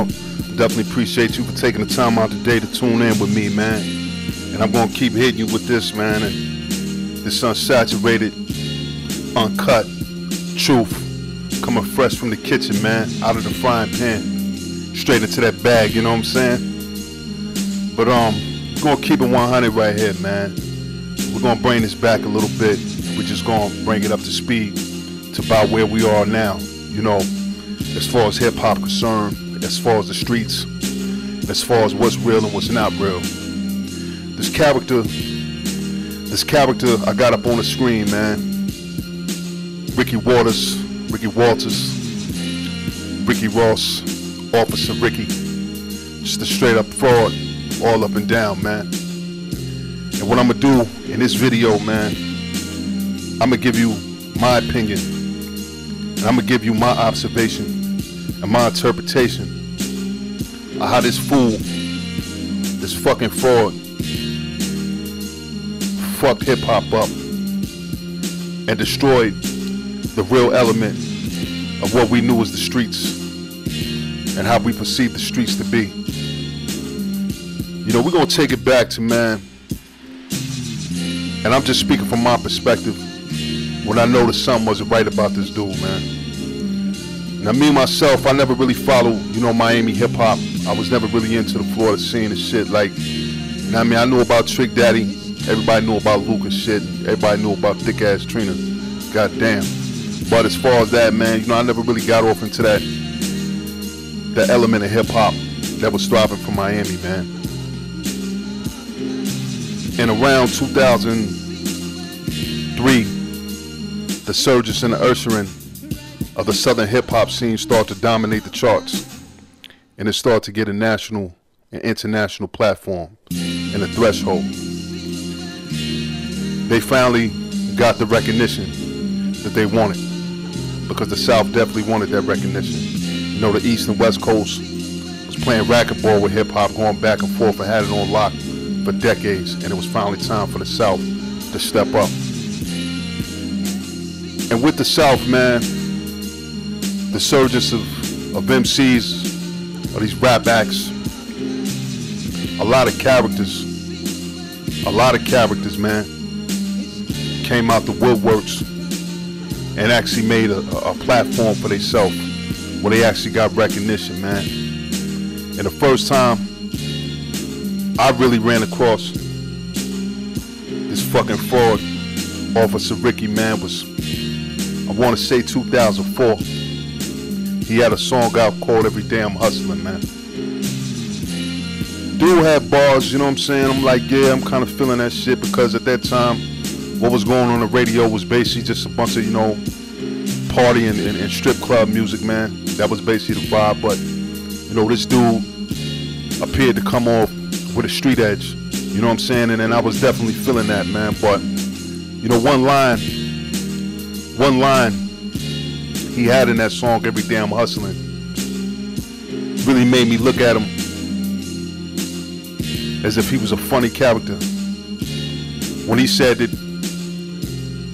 world. Definitely appreciate you for taking the time out today to tune in with me, man. And I'm gonna keep hitting you with this, man. And this unsaturated, uncut truth coming fresh from the kitchen, man, out of the frying pan, straight into that bag. You know what I'm saying? But we're gonna keep it 100 right here, man. We're gonna bring this back a little bit. We're just gonna bring it up to speed to about where we are now. You know, as far as hip hop concerned, as far as the streets, as far as what's real and what's not real. This character I got up on the screen, man. Ricky Walters, Ricky Ross, Officer Ricky. Just a straight up fraud, all up and down, man. And what I'm gonna do in this video, man, I'm gonna give you my opinion. And I'm gonna give you my observation and my interpretation of how this fool, this fucking fraud, fucked hip hop up and destroyed the real element of what we knew as the streets and how we perceive the streets to be. You know, we're gonna take it back to, man, and I'm just speaking from my perspective, when I noticed something wasn't right about this dude, man. Now, me myself, I never really followed, you know, Miami hip hop. I was never really into the Florida scene and shit. Like, you know what I mean? I knew about Trick Daddy. Everybody knew about Luke and shit. Everybody knew about Thick Ass Trina. Goddamn. But as far as that, man, you know, I never really got off into that element of hip hop that was thriving from Miami, man. And around 2003, the surges and the ushering of the southern hip hop scene started to dominate the charts, and it started to get a national and international platform and a threshold. They finally got the recognition that they wanted, because the South definitely wanted that recognition. You know, the East and West Coast was playing racquetball with hip hop, going back and forth, and had it on lock for decades, and it was finally time for the South to step up. And with the South, man, the surgence of MCs, of these rap acts, a lot of characters, man, came out the woodworks and actually made a platform for themselves where they actually got recognition, man. And the first time I really ran across this fucking fraud, Officer Ricky, man, was, I want to say 2004. He had a song out called Every Day I'm Hustling, man. Dude had bars, you know what I'm saying? I'm like, yeah, I'm kind of feeling that shit, because at that time, what was going on the radio was basically just a bunch of, you know, party and strip club music, man. That was basically the vibe. But, you know, this dude appeared to come off with a street edge, you know what I'm saying? And I was definitely feeling that, man. But, you know, one line he had in that song, Every Day I'm Hustling, really made me look at him as if he was a funny character. When he said that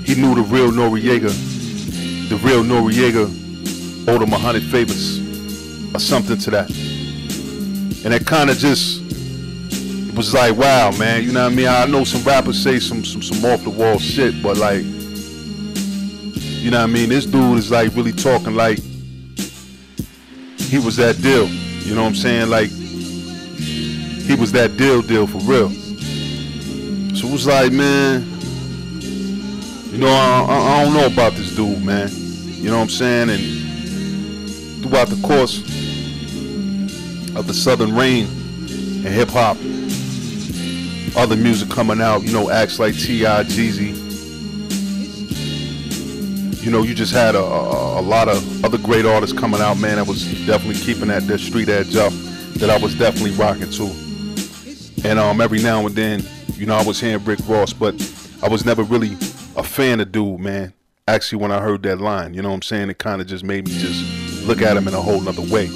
he knew the real Noriega owed him 100 favors or something to that. And it kind of just was like, wow, man, you know what I mean? I know some rappers say some off the wall shit, but like, you know what I mean? This dude is like really talking like he was that deal. You know what I'm saying? Like, he was that deal for real. So it was like, man, you know, I don't know about this dude, man. You know what I'm saying? And throughout the course of the Southern reign and hip hop, other music coming out, you know, acts like T.I., Jeezy. You know, you just had a lot of other great artists coming out, man, that was definitely keeping that street edge up, that I was definitely rocking to. And every now and then, you know, I was hearing Rick Ross, but I was never really a fan of dude, man. Actually, when I heard that line, you know what I'm saying, it kind of just made me just look at him in a whole nother way.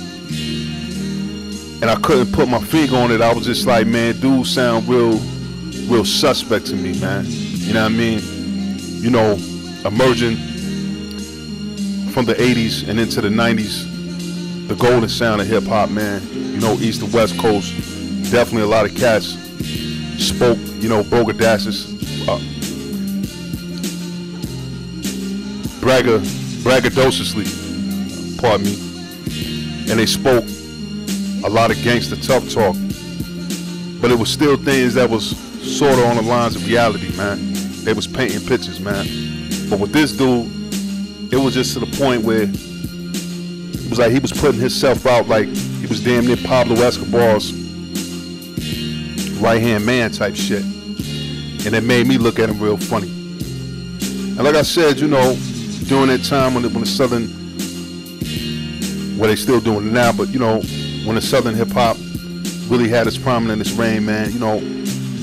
And I couldn't put my finger on it. I was just like, man, dude sound real suspect to me, man. You know what I mean? You know, emerging from the 80s and into the 90s, the golden sound of hip hop, man. You know, East and West Coast, definitely a lot of cats spoke, you know, braggadociously, pardon me, and they spoke a lot of gangster tough talk, but it was still things that was sort of on the lines of reality, man. They was painting pictures, man. But with this dude, it was just to the point where it was like he was putting himself out like he was damn near Pablo Escobar's right-hand man type shit. And it made me look at him real funny. And like I said, you know, during that time when the Southern, well, they still doing it now, but you know, when the Southern hip hop really had its prominent in its reign, man, you know,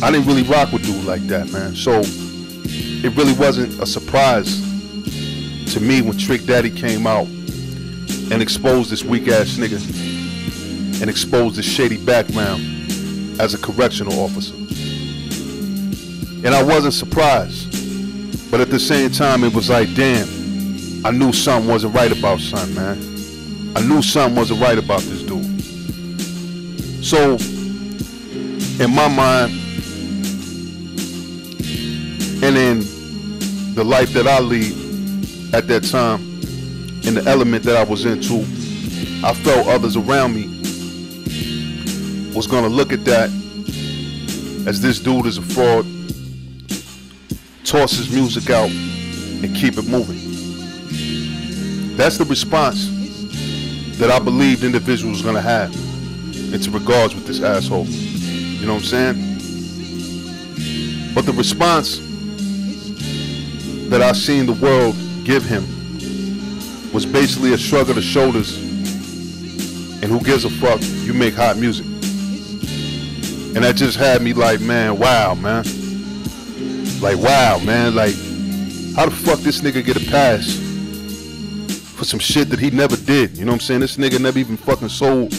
I didn't really rock with dude like that, man. So it really wasn't a surprise to me when Trick Daddy came out and exposed this weak ass nigga and exposed his shady background as a correctional officer. And I wasn't surprised, but at the same time it was like, damn, I knew something wasn't right about son, man. I knew something wasn't right about this dude. So in my mind, and in the life that I lead at that time, in the element that I was into, I felt others around me was gonna look at that as this dude is a fraud, toss his music out, and keep it moving. That's the response that I believed individuals was gonna have into regards with this asshole. You know what I'm saying? But the response that I seen the world give him was basically a shrug of the shoulders and who gives a fuck, you make hot music. And that just had me like, man, wow, man. Like, wow, man, like, how the fuck this nigga get a pass for some shit that he never did? You know what I'm saying? This nigga never even fucking sold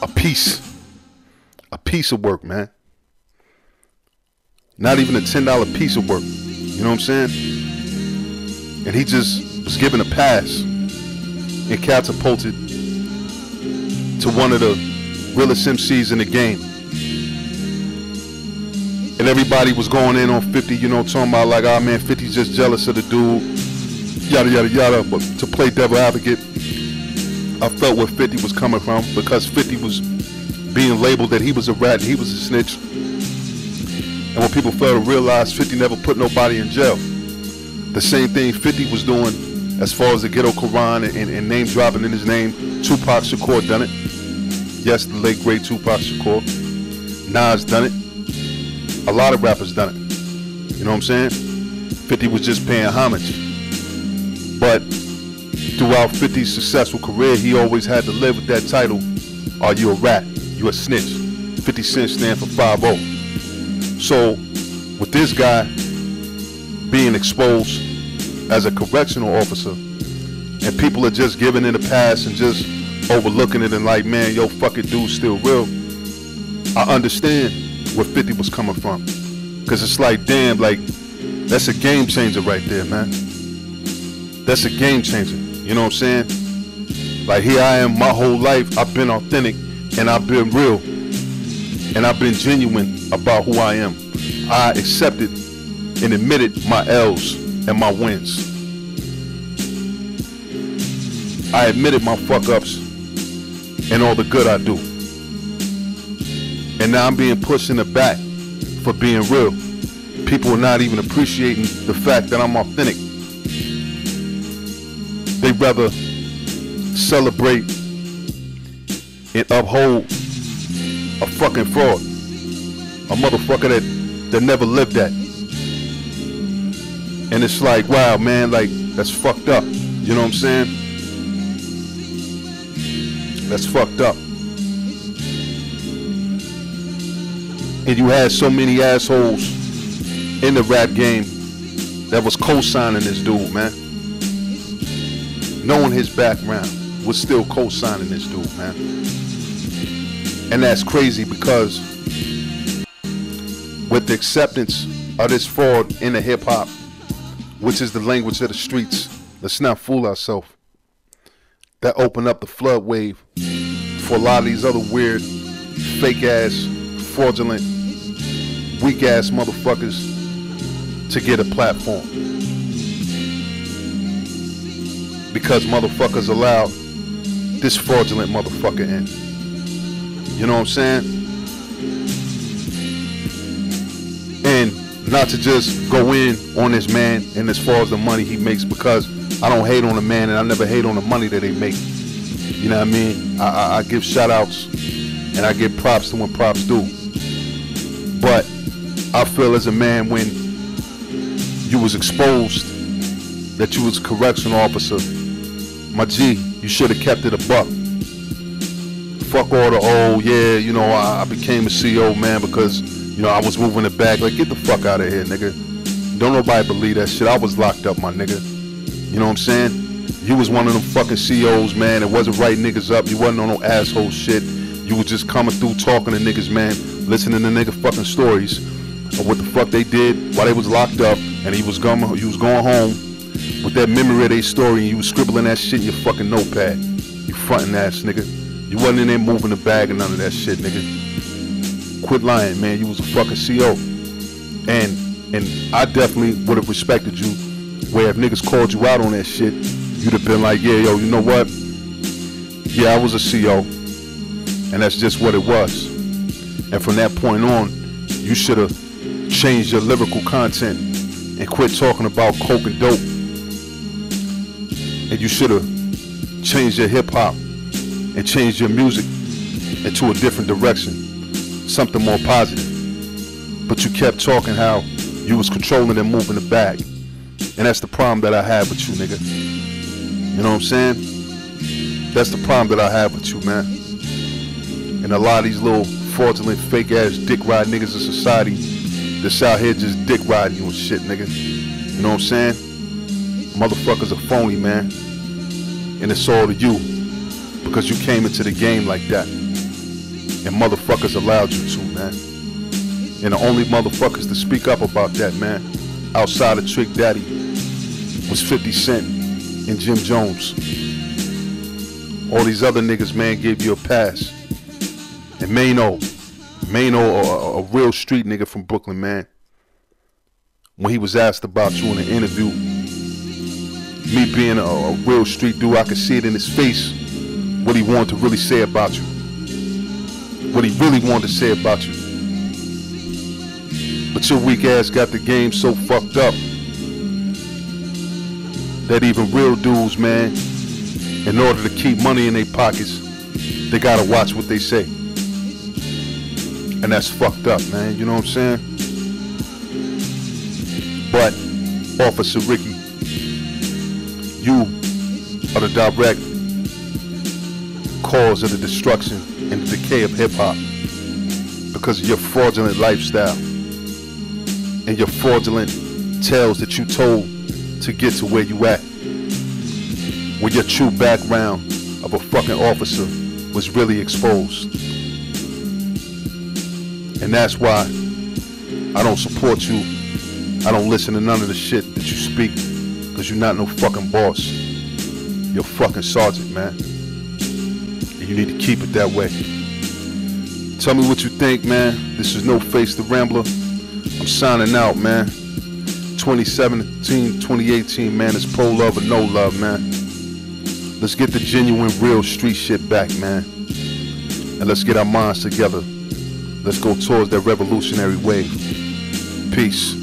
a piece of work, man. Not even a $10 piece of work. You know what I'm saying? And he just was given a pass and catapulted to one of the realest MCs in the game. And everybody was going in on 50, you know, talking about like, oh man, 50's just jealous of the dude, yada, yada, yada. But to play devil advocate, I felt where 50 was coming from, because 50 was being labeled that he was a rat and he was a snitch. And when people failed to realize, 50 never put nobody in jail. The same thing 50 was doing as far as the ghetto Quran and name dropping in his name. Tupac Shakur done it. Yes, the late great Tupac Shakur. Nas done it. A lot of rappers done it. You know what I'm saying? 50 was just paying homage. But throughout 50's successful career, he always had to live with that title. Are you a rat? You a snitch? 50 Cent stand for 5-0. So with this guy being exposed as a correctional officer, and people are just giving it a pass and just overlooking it and like, man, yo, fuck it, dude's still real. I understand where 50 was coming from, because it's like, damn, like, that's a game changer right there, man. That's a game changer. You know what I'm saying? Like, here I am, my whole life I've been authentic and I've been real and I've been genuine about who I am. I accepted and admitted my L's and my wins. I admitted my fuck ups and all the good I do. And now I'm being pushed in the back for being real. People are not even appreciating the fact that I'm authentic. They rather celebrate and uphold a fucking fraud. A motherfucker that never lived that. And it's like, wow, man, like, that's fucked up. You know what I'm saying? That's fucked up. And you had so many assholes in the rap game that was co-signing this dude, man. Knowing his background, was still co-signing this dude, man. And that's crazy, because with the acceptance of this fraud in the hip-hop, which is the language of the streets, let's not fool ourselves. that opened up the flood wave for a lot of these other weird, fake ass, fraudulent, weak ass motherfuckers to get a platform. Because motherfuckers allowed this fraudulent motherfucker in. You know what I'm saying? And not to just go in on this man and as far as the money he makes, because I don't hate on the man and I never hate on the money that they make. You know what I mean? I give shout outs and I give props to when props do. But I feel as a man, when you was exposed that you was a correctional officer, my G, you should have kept it a buck. Fuck all the, oh yeah, you know, I became a CO, man, because, you know, I was moving it back. Like, get the fuck out of here, nigga. Don't nobody believe that shit. I was locked up, my nigga. You know what I'm saying? You was one of them fucking COs, man, that wasn't writing niggas up. You wasn't on no asshole shit. You was just coming through talking to niggas, man, listening to nigga fucking stories of what the fuck they did while they was locked up, and you was going home with that memory of their story, and you was scribbling that shit in your fucking notepad. You frontin' ass nigga. You wasn't in there moving the bag and none of that shit, nigga. Quit lying, man. You was a fucking CO. And I definitely would have respected you, where if niggas called you out on that shit, you'd have been like, yeah, yo, you know what? Yeah, I was a CO. And that's just what it was. And from that point on, you should have changed your lyrical content and quit talking about coke and dope. And you should have changed your hip hop and changed your music into a different direction, something more positive. But you kept talking how you was controlling and moving the bag. And that's the problem that I have with you, nigga. You know what I'm saying? That's the problem that I have with you, man. And a lot of these little fraudulent, fake ass dick ride niggas in society that's out here just dick riding you and shit, nigga. You know what I'm saying? Motherfuckers are phony, man. And it's all to you, because you came into the game like that. And motherfuckers allowed you to, man. And the only motherfuckers to speak up about that, man, outside of Trick Daddy, was 50 Cent and Jim Jones. All these other niggas, man, gave you a pass. And Mano, a real street nigga from Brooklyn, man, when he was asked about you in an interview, me being a real street dude, I could see it in his face what he wanted to really say about you. What he really wanted to say about you. But your weak ass got the game so fucked up that even real dudes, man, in order to keep money in their pockets, they gotta watch what they say. And that's fucked up, man, you know what I'm saying? But, Officer Ricky, you are the direct cause of the destruction and the decay of hip-hop because of your fraudulent lifestyle and your fraudulent tales that you told to get to where you at, where your true background of a fucking officer was really exposed. And that's why I don't support you. I don't listen to none of the shit that you speak, because you're not no fucking boss. You're a fucking sergeant, man. And you need to keep it that way. Tell me what you think, man. This is No Face the Rambler. I'm signing out, man. 2017, 2018, man. It's pro love or no love, man. Let's get the genuine, real street shit back, man. And let's get our minds together. Let's go towards that revolutionary wave. Peace.